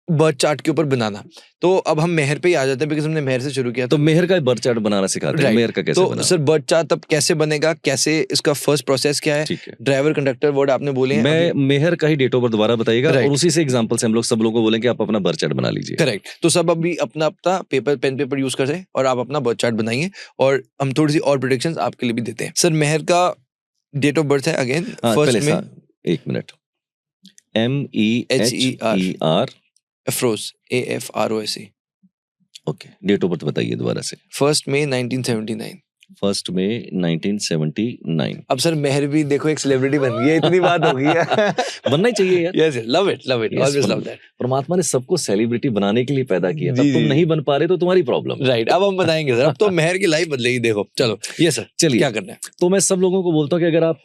Birth chart के ऊपर बनाना। तो अब हम मेहर पे ही आ जाते हैं, बिकॉज हमने मेहर से शुरू किया तो मेहर का बर्थ चार्ट बनाना सिखाते हैं, मेहर का कैसे तो बनाना? सर बर्थ चार्ट तब कैसे बनेगा, कैसे इसका फर्स्ट प्रोसेस क्या है? ठीक है, ड्राइवर कंडक्टर वर्ड आपने बोले हैं, मैं मेहर का ही डेट ऑफ बर्थ दोबारा बताइएगा Right. और उसी से एग्जांपल से हम लोग सब लोगों को बोलेंगे आप अपना बर्थ चार्ट बना लीजिए। करेक्ट। तो सब अभी अपना अपना पेन पेपर यूज करते हैं और आप अपना बर्थ चार्ट बनाइए, और हम थोड़ी सी और प्रेडिक्शंस आपके लिए भी देते हैं। सर मेहर का डेट ऑफ बर्थ है अगेन पहले फर्स्ट में एक minute, MEHER, Afroz AFROSE, okay, date of birth बताइए दोबारा से। 1 मई 1979। 1 मई 1979। अब सर मेहर भी देखो एक सेलिब्रिटी बन गई है, इतनी बात हो गई है। बनना ही चाहिए यार। Yes love it Yes, always love that. परमात्मा ने सबको सेलिब्रिटी बनाने के लिए पैदा किया, जी, तब तुम जी। नहीं बन पा रहे तो तुम्हारी प्रॉब्लम। राइट, अब हम बताएंगे सर, अब तो मेहर की लाइफ बदलेगी, देखो। चलो ये सर चलिए, क्या करना है? तो मैं सब लोगों को बोलता हूँ कि अगर आप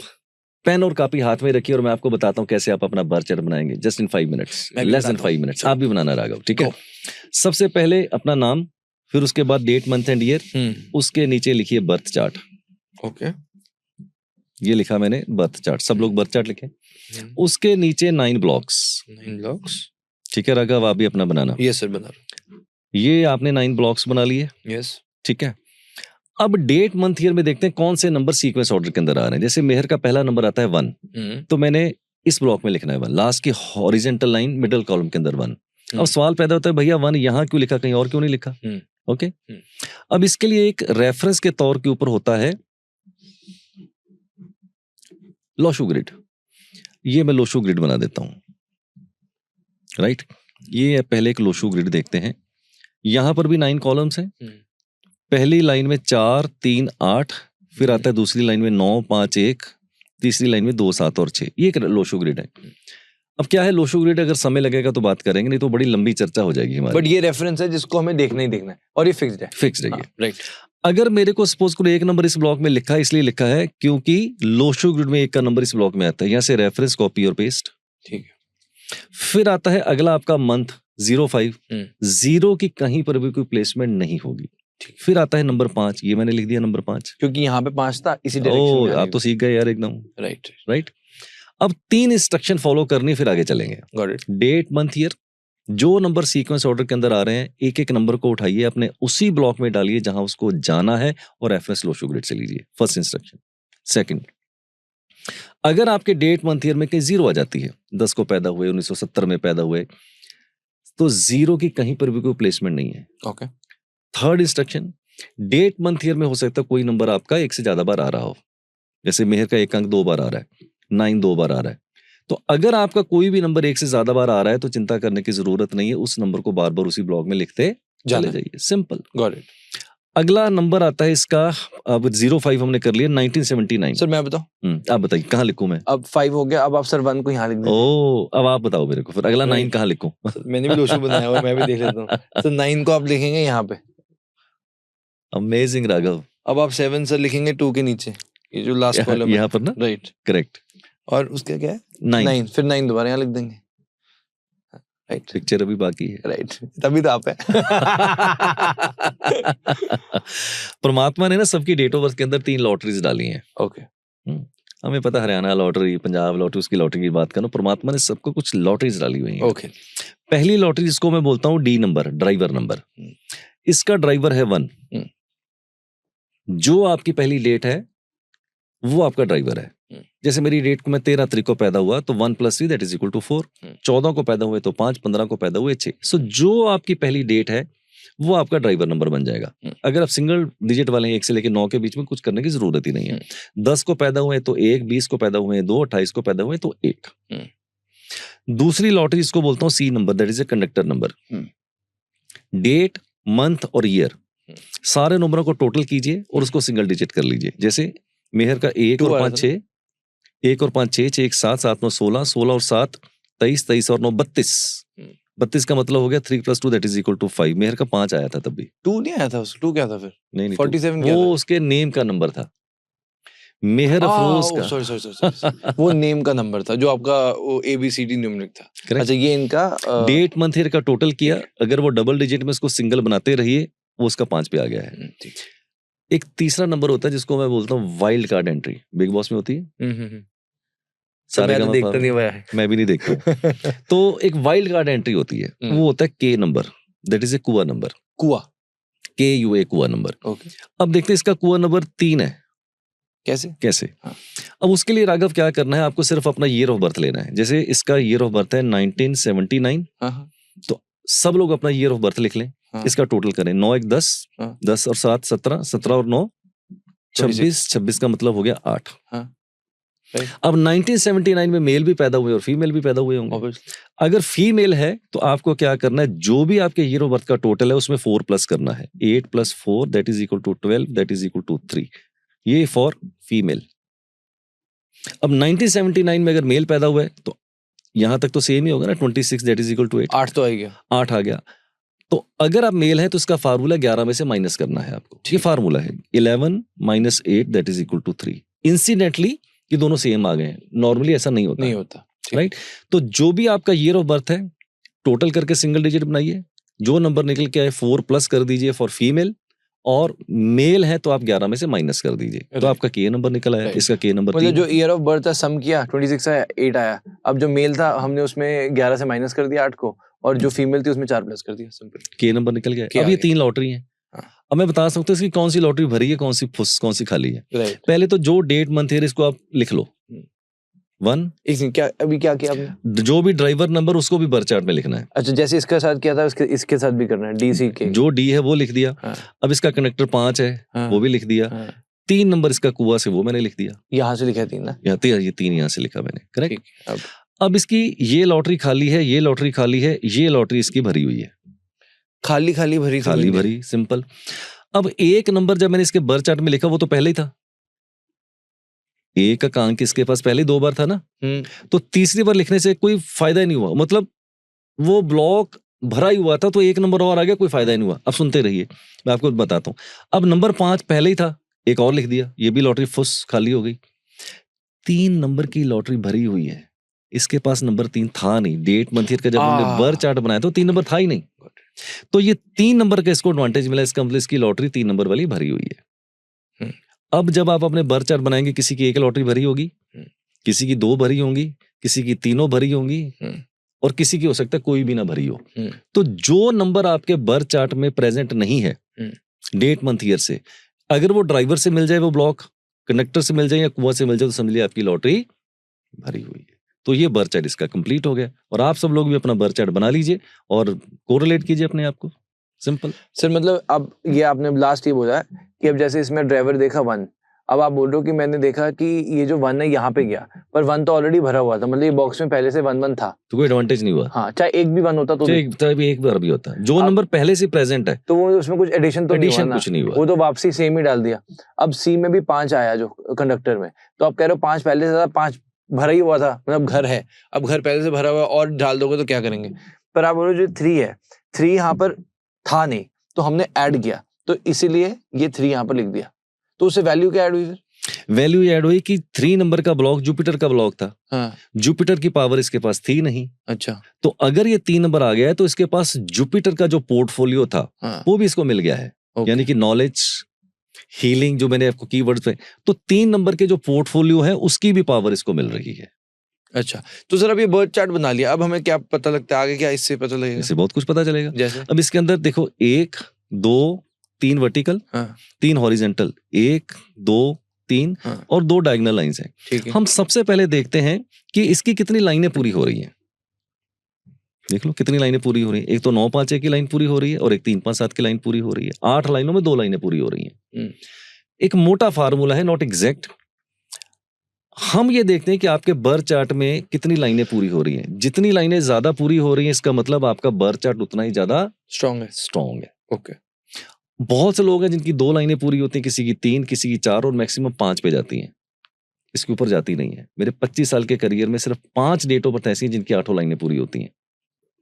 पेन और कॉपी हाथ में रखिए और मैं आपको बताता हूँ कैसे आप अपना बर्थ चार्ट बनाएंगे, जस्ट इन 5 मिनट्स, मैं भी लेस देन बताता 5 हूँ। मिनट्स। आप भी बनाना राघव, ठीक है? Go. सबसे पहले अपना नाम, फिर उसके बाद डेट मंथ एंड ईयर, उसके नीचे लिखिए बर्थ चार्ट। ओके, ये लिखा मैंने बर्थ चार्ट, सब लोग बर्थ चार्ट लिखें। उसके नीचे 9 ब्लॉक्स, 9 ब्लॉक्स। ठीक है राघव, आप भी अपना बनाना। यस सर बना रहा ये आपने 9 ब्लॉक्स बना लिए, हूँ। यस ठीक है? अब डेट मंथ ईयर में देखते हैं कौन से नंबर सीक्वेंस ऑर्डर के अंदर आ रहे हैं। जैसे मेहर का पहला नंबर आता है 1, तो मैंने इस ब्लॉक में लिखना है 1, लास्ट की हॉरिजेंटल लाइन मिडिल कॉलम के अंदर 1। अब सवाल पैदा होता है भैया 1 यहाँ क्यों लिखा, कहीं और क्यों नहीं लिखा? ओके, अब इसके लिए एक रेफरेंस के तौर के ऊपर होता है लोशू ग्रिड। ये मैं लोशू ग्रिड बना देता हूं, राइट? ये पहले एक लोशू ग्रिड देखते हैं। यहां पर भी 9 कॉलम्स हैं। पहली लाइन में 4 3 8, फिर आता है दूसरी लाइन में 9 5 1, तीसरी लाइन में 2 7 और 6। ये एक लोशू ग्रिड है। अब क्या है लोशू ग्रिड, अगर समय लगेगा तो बात करेंगे, नहीं तो बड़ी लंबी चर्चा हो जाएगी हमारी। बट ये रेफरेंस है जिसको हमें देखना ही देखना है, और ये फिक्स्ड है। फिक्स रहिए। राइट। अगर मेरे को सपोज करो एक नंबर इस ब्लॉक में लिखा है, इसलिए लिखा है क्योंकि लोशू ग्रिड में एक का नंबर इस ब्लॉक में आता है। यहाँ से रेफरेंस कॉपी और पेस्ट, ठीक है। फिर आता है अगला आपका मंथ 05, 0 की कहीं पर भी कोई प्लेसमेंट नहीं होगी। फिर आता है नंबर 5, ये मैंने लिख दिया नंबर 5, क्योंकि यहाँ पे 5 था, इसी डायरेक्शन में आप तो सीख गए यार एकदम। Right right. अब 3 इंस्ट्रक्शन फॉलो करनी, फिर आगे चलेंगे। Got it. Date month year, जो नंबर सीक्वेंस ऑर्डर के अंदर आ रहे हैं, एक एक नंबर को उठाइए, अपने उसी ब्लॉक में डालिए जहां उसको जाना है और रेफरेंस लोशू ग्रिड से लीजिए। First instruction. सेकंड, अगर आपके डेट मंथ ईयर में कहीं 0 आ जाती है, 10 को पैदा हुए, 1970 में पैदा हुए, तो 0 की कहीं पर भी कोई प्लेसमेंट नहीं है। Okay. Third instruction, date month year में हो सकता है कोई नंबर आपका 1 से ज्यादा बार आ रहा हो। जैसे मेहर का 1 अंक 2 बार आ रहा है, 9 2 बार आ रहा है। तो अगर आपका कोई भी नंबर 1 से ज्यादा बार आ रहा है तो चिंता करने की जरूरत नहीं है, उस नंबर को बार बार उसी ब्लॉक में लिखते चले जाइए। सिंपल। Got it. अगला नंबर आता है इसका, अब 05 हमने कर लिया, 1979। सर मैं बताऊं? आप बताइए कहाँ लिखूं मैं? अब 5 हो गया, अब आप सर 1 को यहाँ लिख दीजिए। ओ, अब आप बताओ मेरे को, फिर अगला 9 कहाँ लिखूं? मैंने भी लोशू बनाया हुआ, मैं भी देख लेता हूँ। तो 9 को आप लिखेंगे यहाँ पे। अमेजिंग राघव। अब आप 7 सर लिखेंगे 2 के नीचे, ये जो लास्ट कॉलम है यहाँ पर ना, राइट। करेक्ट। और उसका क्या है? 9, फिर 9 दोबारा यहाँ लिख देंगे। राइट। पिक्चर अभी बाकी है। राइट, तभी तो आप है। परमात्मा ने ना सबकी डेट ऑफ बर्थ के अंदर 3 लॉटरीज डाली हैं। ओके। हमें पता हरियाणा लॉटरी, पंजाब लॉटरी, उसकी लॉटरी की बात करो, परमात्मा ने सबको कुछ लॉटरीज डाली हुई हैं। ओके। पहली लॉटरी जिसको मैं बोलता हूँ डी नंबर, ड्राइवर नंबर। इसका ड्राइवर है 1। जो आपकी पहली डेट है वो आपका ड्राइवर है। जैसे मेरी डेट को मैं 13 तारीख को पैदा हुआ तो 1 + 3 दैट इज इक्वल टू 4। 14 को पैदा हुए तो 5, 15 को पैदा हुए 6। सो जो आपकी पहली डेट है वो आपका ड्राइवर नंबर बन जाएगा। अगर आप सिंगल डिजिट वाले हैं, 1 से लेकर 9 के बीच में, कुछ करने की जरूरत ही नहीं है। 10 को पैदा हुए तो 1, 20 को पैदा हुए 2, 28 को पैदा हुए तो 1। दूसरी लॉटरी इसको बोलता हूँ C number, that is a conductor number. Date, month और ईयर, सारे नंबरों को टोटल कीजिए और उसको सिंगल डिजिट कर लीजिए। जैसे मेहर का 1 और 5 6, 1 और 5 6, 6 1 7, 7 9 16, 16 और 7 23, 23 और 9 32। 32 का मतलब हो गया 3 + 2 दैट इज इक्वल टू 5। मेहर का 5 आया था तब भी। 2 नहीं आया था उसका? 2 क्या था फिर? नहीं 47 क्या वो था? उसके नेम का नंबर था, मेहर अफरोज का। सॉरी वो नेम का नंबर था जो आपका वो ABCD न्यूमेरिक था। Correct? अच्छा, ये इनका डेट मंथ ईयर का टोटल किया, अगर वो डबल डिजिट में उसको सिंगल बनाते रहिए, वो उसका 5 पे आ गया है। एक तीसरा नंबर होता है जिसको मैं बोलता हूँ wild card entry, big boss में होती है। सारे मैं तो गामा देखता पा नहीं हुआ है। मैं भी नहीं देखता हूँ। तो एक वाइल्ड कार्ड एंट्री होती है, वो होता है के नंबर, दैट इज ए कुआ नंबर, कुआ, KUA कुआ नंबर। ओके, अब देखते हैं इसका कुआ नंबर 3 है, कैसे? कैसे? हाँ। अब उसके लिए राघव क्या करना है, आपको सिर्फ अपना ईयर ऑफ बर्थ लेना है। जैसे इसका ईयर ऑफ बर्थ है 1979, हाँ, तो सब लोग अपना ईयर ऑफ बर्थ लिख लें, हाँ। इसका टोटल करें, 9 1 10, हाँ। 10 और 7 17, 17 और 9 26, 26 का मतलब हो गया 8। हाँ, right. अब 1979 में मेल भी पैदा हुए और फीमेल भी पैदा हुए होंगे। Obviously. अगर फीमेल है तो आपको क्या करना है, जो भी आपके ईयर ऑफ बर्थ का टोटल है उसमें 4 प्लस करना है, 8 + 4 that is equal to 12 that is equal to 3, ये फॉर फीमेल। अब 1979 में अगर मेल पैदा हुआ है तो यहां तक तो सेम ही होगा ना, 26 दैट इज इक्वल टू 8, 8 तो आ गया, 8 आ गया। तो अगर आप मेल है तो इसका फार्मूला 11 में से माइनस करना है आपको, ये फार्मूला है 11 - 8 that is equal to 3। Incidentally ये दोनों सेम आ गए हैं, नॉर्मली ऐसा नहीं होता, नहीं होता, राइट। तो जो भी आपका ईयर ऑफ बर्थ है टोटल करके सिंगल डिजिट बनाइए, जो नंबर निकल के आए 4 प्लस कर दीजिए फॉर फीमेल, और मेल है तो आप 11 में से माइनस कर दीजिए, तो आपका के नंबर निकल आया, इसका के नंबर मतलब जो ईयर ऑफ बर्थ था सम किया 26 आया, 8 आया। अब जो मेल था हमने उसमें 11 से माइनस कर दिया 8 को, और जो फीमेल थी उसमें 4 प्लस कर दिया, सिंपल, के नंबर निकल गया। अब ये 3 लॉटरी है। अब मैं बता सकता हूँ इसकी कौन सी लॉटरी भरी है, कौन सी खाली है। पहले तो जो डेट मंथ ईयर इसको आप लिख लो, 1। क्या अभी क्या किया आपने? जो भी ड्राइवर नंबर उसको भी बर्थ चार्ट में लिखना है। अच्छा, जैसे इसके साथ किया था इसके साथ भी करना है, DC के जो डी है वो लिख दिया। हाँ। अब इसका कनेक्टर 5 है, हाँ। वो भी लिख दिया। हाँ। 3 नंबर इसका कुआ से वो मैंने लिख दिया, यहाँ से लिखा है 3 ना, ये 3 यहाँ से लिखा मैंने, करेक्ट। अब अब इसकी ये लॉटरी खाली है, ये लॉटरी खाली है, ये लॉटरी इसकी भरी हुई है, खाली भरी, खाली भरी, सिंपल। अब एक नंबर जब मैंने इसके बर्थ चार्ट में लिखा वो तो पहले ही था, एक का अंक इसके पास पहले 2 बार था ना, तो तीसरी बार लिखने से कोई फायदा ही नहीं हुआ, मतलब वो ब्लॉक भरा ही हुआ था, तो एक नंबर और आ गया, कोई फायदा ही नहीं हुआ। अब सुनते रहिए, मैं आपको बताता हूं। अब नंबर 5 पहले ही था, एक और लिख दिया, ये भी लॉटरी फुस खाली हो गई। 3 नंबर की लॉटरी भरी हुई है, इसके पास नंबर 3 था नहीं, डेट मंथ ईयर का जब हमने बर्थ चार्ट बनाया तो 3 नंबर था ही नहीं, तो ये 3 नंबर का इसको एडवांटेज मिला, इसका मतलब इसकी लॉटरी 3 नंबर वाली भरी हुई है। अब जब आप अपने बर्थ चार्ट बनाएंगे, किसी की 1 लॉटरी भरी होगी, किसी की 2 भरी होंगी, किसी की 3 भरी होंगी, और किसी की हो सकता है कोई भी ना भरी हो। तो जो नंबर आपके बर्थ चार्ट में प्रेजेंट नहीं है डेट मंथ ईयर से, अगर वो ड्राइवर से मिल जाए, वो ब्लॉक कंडक्टर से मिल जाए या कुआं से मिल जाए, तो समझ लिया आपकी लॉटरी भरी हुई है। तो ये बर्थ चार्ट इसका कंप्लीट हो गया, और आप सब लोग भी अपना बर्थ चार्ट बना लीजिए और कोरिलेट कीजिए अपने आप को, सिंपल। सर मतलब अब ये आपने लास्ट ये बोला कि अब जैसे इसमें ड्राइवर देखा 1, अब आप बोल रहे हो कि मैंने देखा कि ये जो 1 है यहाँ पे गया, पर 1 तो ऑलरेडी भरा हुआ था, मतलब ये बॉक्स में पहले से 1 था, तो कोई एडवांटेज नहीं हुआ। हाँ, चाहे एक भी 1 होता तो एक बार भी होता, जो नंबर पहले से प्रेजेंट है तो वो उसमें कुछ एडिशन तो कुछ नहीं हुआ, वो तो वापसी सेम ही डाल दिया। अब सी में भी 5 आया जो कंडक्टर में, तो आप कह रहे हो 5 पहले से था, 5 भरा ही हुआ था, मतलब घर है, अब घर पहले से भरा हुआ और डाल दोगे तो क्या करेंगे। पर आप बोल रहे हो जो 3 है, 3 यहाँ पर था नहीं, तो हमने ऐड किया, तो इसीलिए ये 3 यहाँ पर लिख दिया, तो उससे वैल्यू क्या ऐड हुई फिर? वैल्यू ऐड हुई कि 3 नंबर का ब्लॉक जुपिटर का ब्लॉक था। हाँ। जुपिटर की पावर इसके पास थी नहीं। अच्छा, तो अगर ये 3 नंबर आ गया है तो इसके पास जुपिटर का जो पोर्टफोलियो था, हाँ। वो भी इसको मिल गया है, यानी कि नॉलेज, हीलिंग, जो मैंने आपको कीवर्ड्स पे, तो 3 नंबर के जो पोर्टफोलियो है उसकी भी पावर इसको मिल रही है। अच्छा, तो सर अब ये बर्थ चार्ट बना लिया, अब हमें क्या पता लगता है आगे, क्या इससे पता लगेगा? इससे बहुत कुछ पता चलेगा। जैसे अब इसके अंदर देखो 1 2 3 वर्टिकल, 3 हॉरिजॉन्टल, 1 2 3 और 2 डायगोनल लाइंस हैं। ठीक है। हम सबसे पहले देखते हैं कि इसकी कितनी लाइनें पूरी हो रही हैं। देख लो कितनी लाइनें पूरी हो रही हैं। एक तो 9 5 1 की लाइन पूरी हो रही है और एक 3 5 7 की लाइन पूरी हो रही है। 8 लाइनों में 2 लाइनें पूरी हो रही हैं। एक मोटा फार्मूला है, नॉट एग्जैक्ट। हम ये देखते हैं कि आपके बर्थ चार्ट में कितनी लाइनें पूरी हो रही हैं। जितनी लाइनें ज्यादा पूरी हो रही हैं, इसका मतलब आपका बर्थ चार्ट उतना ही ज्यादा स्ट्रॉन्ग है। ओके। बहुत से लोग हैं जिनकी 2 लाइनें पूरी होती हैं, किसी की 3, किसी की 4 और मैक्सिमम 5 पे जाती हैं। इसके ऊपर जाती नहीं है। मेरे 25 साल के करियर में सिर्फ 5 डेट ऑफ बर्थ ऐसी हैं जिनकी 8 लाइनें पूरी होती हैं।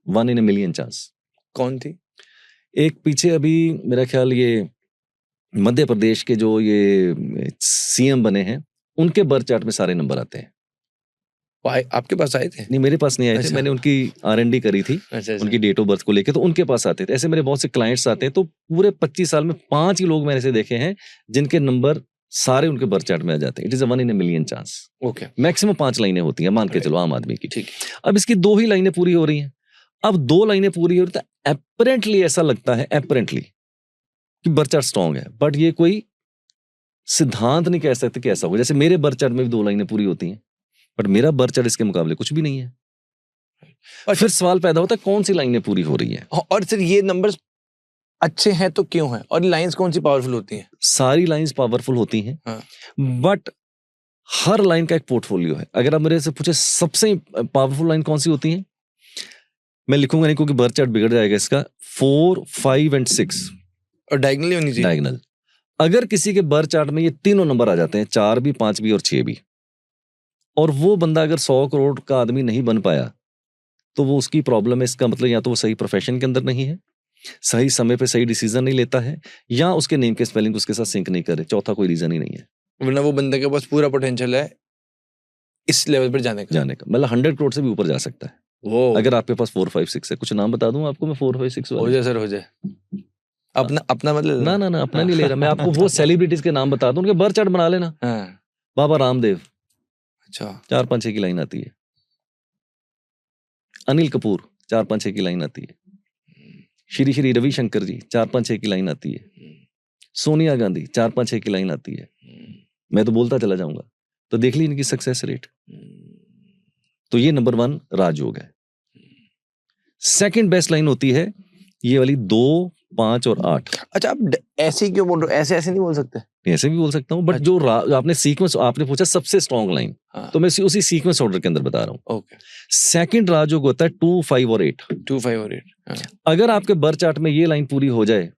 1 in a million चांस। कौन थी? एक पीछे अभी मेरा ख्याल ये मध्य प्रदेश के जो ये CM बने हैं, उनके बर्थ चार्ट में सारे नंबर आते हैं। आपके पास आए थे? नहीं, मेरे पास नहीं आए थे। अच्छा। मैंने उनकी R&D करी थी। अच्छा। उनकी डेट ऑफ बर्थ को लेके, तो उनके पास आते थे। ऐसे मेरे बहुत से क्लाइंट्स आते हैं। तो पूरे 25 साल में 5 ही लोग मैंने से देखे हैं जिनके नंबर सारे उनके बर्थ चार्ट में आ जाते हैं। It is a 1 in a million chance. Okay, maximum 5 लाइनें होती हैं, मान के Right. चलो आम आदमी की। ठीक। अब इसकी 2 ही लाइनें पूरी हो रही हैं। अब 2 लाइनें पूरी हो रही तो एपरेंटली ऐसा लगता है कि बर्थ चार्ट स्ट्रॉन्ग है, बट ये कोई सिद्धांत नहीं कह सकते कि ऐसा हो। जैसे मेरे बर्थ चार्ट में भी 2 लाइनें पूरी होती हैं, बट मेरा बर्थ चार्ट इसके मुकाबले कुछ भी नहीं है। और फिर सवाल पैदा होता है कौन सी लाइनें पूरी हो रही हैं। और सर ये नंबर्स अच्छे हैं तो क्यों हैं, और लाइंस कौन सी पावरफुल होती हैं? सारी लाइंस पावरफुल होती हैं, हाँ। बट हर लाइन का एक पोर्टफोलियो है। अगर आप मेरे से पूछे सबसे पावरफुल लाइन कौन सी होती है, मैं लिखूंगा नहीं क्योंकि बर्थ चार्ट बिगड़ जाएगा इसका। 4, 5 and 6 और डायगोनल होनी चाहिए। डायगोनल। अगर किसी के बर्थ चार्ट में ये तीनों नंबर आ जाते हैं, 4 भी, 5 भी और 6 भी, और वो बंदा अगर 100 करोड़ का आदमी नहीं बन पाया, तो वो उसकी प्रॉब्लम है। इसका मतलब या तो वो सही प्रोफेशन के अंदर नहीं है, सही समय पे सही डिसीजन नहीं लेता है, या उसके नेम के स्पेलिंग उसके साथ सिंक नहीं करे। चौथा कोई रीजन ही नहीं है। वरना वो बंदे के पास पूरा पोटेंशियल है इस लेवल पर जाने का। मतलब 100 करोड़ से भी ऊपर जा सकता है वो अगर आपके पास 4, 5, 6 है। कुछ नाम बता दूं आपको मैं 4, 5, 6 हो वाले। जाए सर, हो जाए। अपना मतलब ना अपना नहीं ले रहा मैं आपको। वो सेलिब्रिटीज के नाम बता दूं, उनके बर्थ चार्ट बना लेना। हाँ। बाबा रामदेव, अच्छा। 4, 5, 6 की लाइन आती है। अनिल कपूर, 4, 5, 6 की लाइन आती है। श्री रविशंकर जी, 4, 5, 6 की लाइन आती है। सोनिया गांधी, 4, 5, 6 की लाइन आती है। मैं तो बोलता चला जाऊंगा। तो देख ली इनकी सक्सेस रेट। तो ये नंबर 1 राजयोग है। सेकंड बेस्ट लाइन होती है ये वाली 2, 5 और 8। अच्छा, आप ऐसे क्यों बोल रहे हो? ऐसे नहीं बोल सकते? ऐसे भी बोल सकता हूँ, बट जो आपने सीक्वेंस आपने पूछा सबसे स्ट्रॉन्ग लाइन, तो मैं उसी सीक्वेंस ऑर्डर के अंदर बता रहा हूँ। ओके। सेकंड राजयोग होता है 2, 5 और 8। 2, 5 और 8। अगर आपके बर्थ चार्ट में ये लाइन पूरी हो जाए,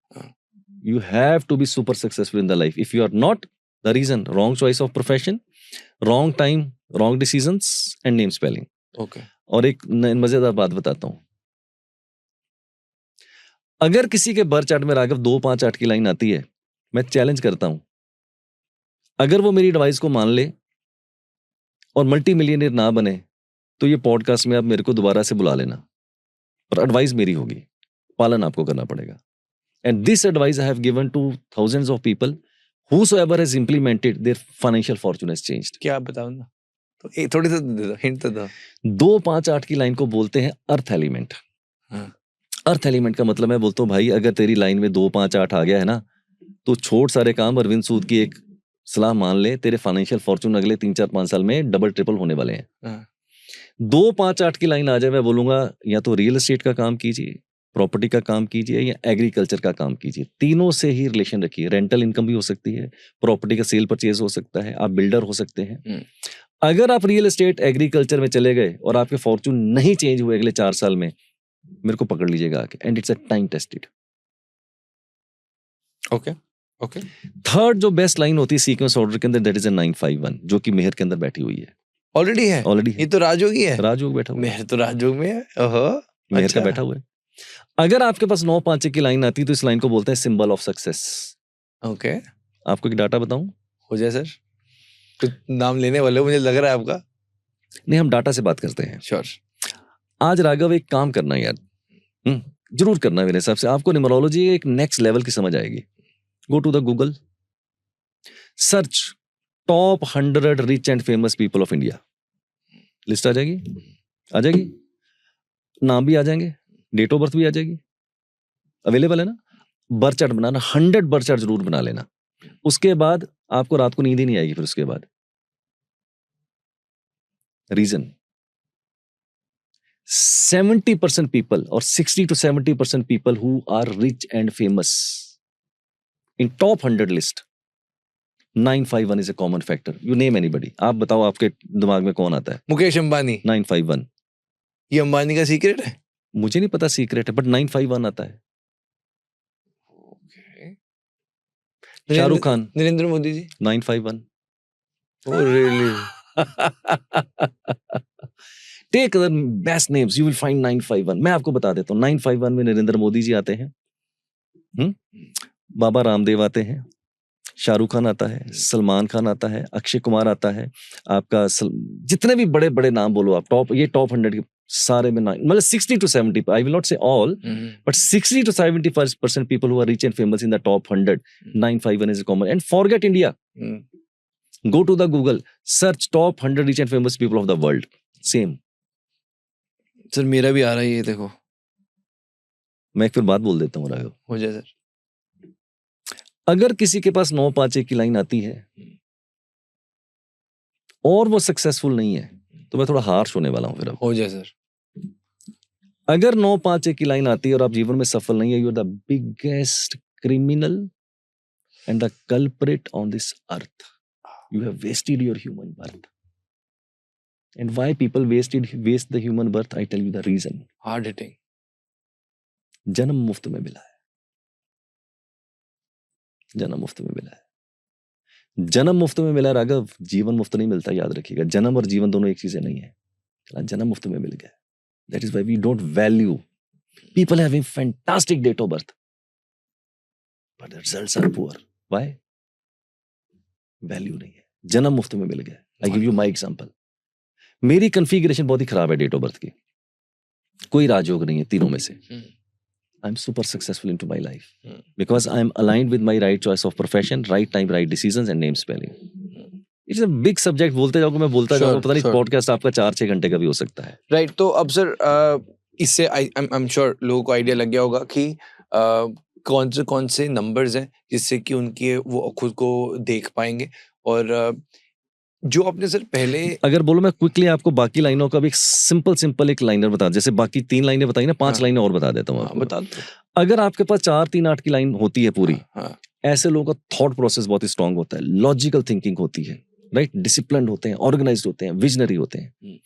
you have to be super successful in the life. If you are not, the reason wrong choice of profession, wrong time, wrong decisions and name spelling. Okay. और एक मजेदार बात बताता हूं। अगर किसी के बर्थ चार्ट में राघव 2, 5, 8 की लाइन आती है, मैं चैलेंज करता हूं, अगर वो मेरी एडवाइस को मान ले और मल्टी मिलियनर ना बने, तो ये पॉडकास्ट में आप मेरे को दोबारा से बुला लेना, पर एडवाइस मेरी होगी, पालन आपको करना पड़ेगा। And this advice I have given to thousands of people. Whosoever has implemented, their financial fortune has changed. क्या आप बताओ ना, तो एक थोड़ी सा दे दो, हिंट तो दो। 2, 5, 8 की लाइन को बोलते हैं अर्थ एलिमेंट। अर्थ एलिमेंट का मतलब मैं बोलता हूँ भाई, अगर तेरी लाइन में 2, 5, 8 आ गया है ना, तो छोड़ सारे काम, अरविंद सूद की एक सलाह मान ले, तेरे फाइनेंशियल फॉर्चून अगले 3, 4, 5 साल में डबल ट्रिपल होने वाले हैं। 2, 5, 8 की लाइन आ जाए, मैं बोलूंगा या तो रियल एस्टेट का काम कीजिए, प्रॉपर्टी का काम कीजिए, या एग्रीकल्चर का काम कीजिए। तीनों से ही रिलेशन रखिए। रेंटल इनकम भी हो सकती है, प्रॉपर्टी का सेल परचेज हो सकता है, आप बिल्डर हो सकते हैं। अगर आप रियल एस्टेट एग्रीकल्चर में चले गए और आपके फॉर्चून नहीं चेंज हुए अगले 4 साल में, मेरे को पकड़ लीजिएगा आके, and it's a time tested. Okay. Third जो बेस्ट लाइन होती है सीक्वेंस ऑर्डर के अंदर, दैट इज अ 951, जो कि मेहर के अंदर बैठी हुई है। ऑलरेडी है। ये तो राजयोग ही है। राजयोग बैठा हुआ है। मेहर तो राजयोग में है। ओहो, मेहर का बैठा हुआ है। अगर आपके पास 9, 5 की लाइन आती है, तो इस लाइन को बोलते हैं सिंबल ऑफ सक्सेस। ओके। आपको एक डाटा बताऊं? हो जाए सर, कुछ नाम लेने वाले हो मुझे लग रहा है आपका। नहीं, हम डाटा से बात करते हैं। श्योर। आज राघव एक काम करना है यार, जरूर करना है मेरे हिसाब से। आपको न्यूमरोलॉजी एक नेक्स्ट लेवल की समझ आएगी। Go to the Google, search top 100 rich and famous people of India. List आ जाएगी, नाम भी आ जाएंगे, डेट ऑफ बर्थ भी आ जाएगी, अवेलेबल है ना। बर्थ चार्ट बनाना, 100 बर्थ चार्ट जरूर बना लेना। उसके बाद आपको रात को नींद ही नहीं आएगी। फिर उसके बाद रीजन, 70% पीपल और 60 to 70% people who are rich and famous in top 100 list, 951 is a common factor. You name anybody, आप बताओ आपके दिमाग में कौन आता है? मुकेश अंबानी। 951 ये अंबानी का सीक्रेट है? मुझे नहीं पता सीक्रेट है, बट 951 आता है। Shahrukh Khan, Narendra Modi ji, 951। Oh really? Take the best names, you will find 951। मैं आपको बता देता हूँ, 951 में नरेंद्र मोदी जी आते हैं, बाबा रामदेव आते हैं, शाहरुख खान आता है, सलमान खान आता है, अक्षय कुमार आता है, आपका जितने भी बड़े बड़े नाम बोलो आप, टॉप 100 के सारे में 9 मतलब 60 to 70, I will not say all, but 60 to 70% people who are rich and famous in the top 100, 951 is common. And forget India. Go to the Google, search top 100 rich and famous people of the world. Same. Sir मेरा भी आ रहा है ये, देखो मैं एक फिर बात बोल देता हूँ राघव, हो जाए सर। अगर किसी के पास 951 की लाइन आती है और वो सक्सेसफुल नहीं है, तो मैं थोड़ा हार्श होने वाला हूँ फिर अब। हो जाए सर। अगर 951 की लाइन आती है और आप जीवन में सफल नहीं है, you are the biggest criminal and the culprit on this earth. You have wasted your human birth. And why people waste the human birth? I tell you the reason. Hard hitting. जन्म मुफ्त में मिला है. जन्म मुफ्त में मिला है. जन्म मुफ्त में मिला है राघव, जीवन मुफ्त नहीं मिलता, याद रखिएगा. जन्म और जीवन दोनों एक चीजें नहीं है. जन्म मुफ्त में मिल गया. That is why we don't value people having fantastic date of birth, but the results are poor. Why? Value नहीं है. जन्म मुफ्त में मिल गया. I give you my example. मेरी कॉन्फ़िगरेशन बहुत ही खराब है डेट ऑफ बर्थ की. कोई राजयोग नहीं है तीनों में से. I am super successful into my life because I am aligned with my right choice of profession, right time, right decisions and name spelling. It's a big subject. बोलते जाओगे, मैं बोलता जाऊंगा, पता नहीं पॉडकास्ट आपका 4-6 घंटे का भी हो सकता है. राइट. तो अब सर इससे आई एम श्योर लोगों को आइडिया लग गया होगा कि कौन से नंबर्स हैं जिससे कि उनके वो खुद को देख पाएंगे. और जो आपने सर पहले, अगर बोलो मैं क्विकली आपको बाकी लाइनों का भी एक सिंपल एक लाइनर बता, जैसे बाकी 3 लाइनें बताई ना, 5 लाइनें और बता देता हूँ आपको. बता दो. अगर आपके पास 4-3-8 की लाइन होती है पूरी, ऐसे लोगों का थॉट प्रोसेस बहुत ही स्ट्रांग होता है, लॉजिकल थिंकिंग होती है, राइट, डिसिप्लिन्ड होते हैं, ऑर्गेनाइज्ड होते हैं, विजनरी होते हैं.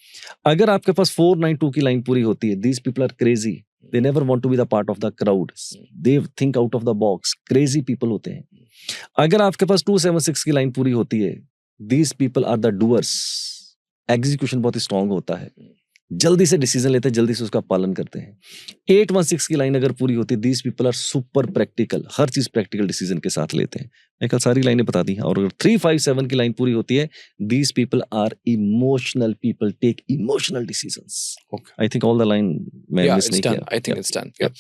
अगर आपके पास 492 की लाइन पूरी होती है, these people are crazy, they never want to be the part of the crowd, they think out of the box, crazy people होते हैं. अगर आपके पास 276 की लाइन पूरी होती है, these people are the doers, execution बहुत ही स्ट्रांग होता है, जल्दी से डिसीजन लेते हैं, जल्दी से उसका पालन करते हैं. 816 की लाइन अगर पूरी होती है, these people are super practical, हर चीज प्रैक्टिकल डिसीजन के साथ लेते हैं. मैं कल सारी लाइनें बता दी हैं. और अगर 357 की लाइन पूरी होती है, these people are emotional people, take emotional decisions. Okay. I think all the line मैं Yeah, मिस it's नहीं done. किया. I think it's done. Yeah.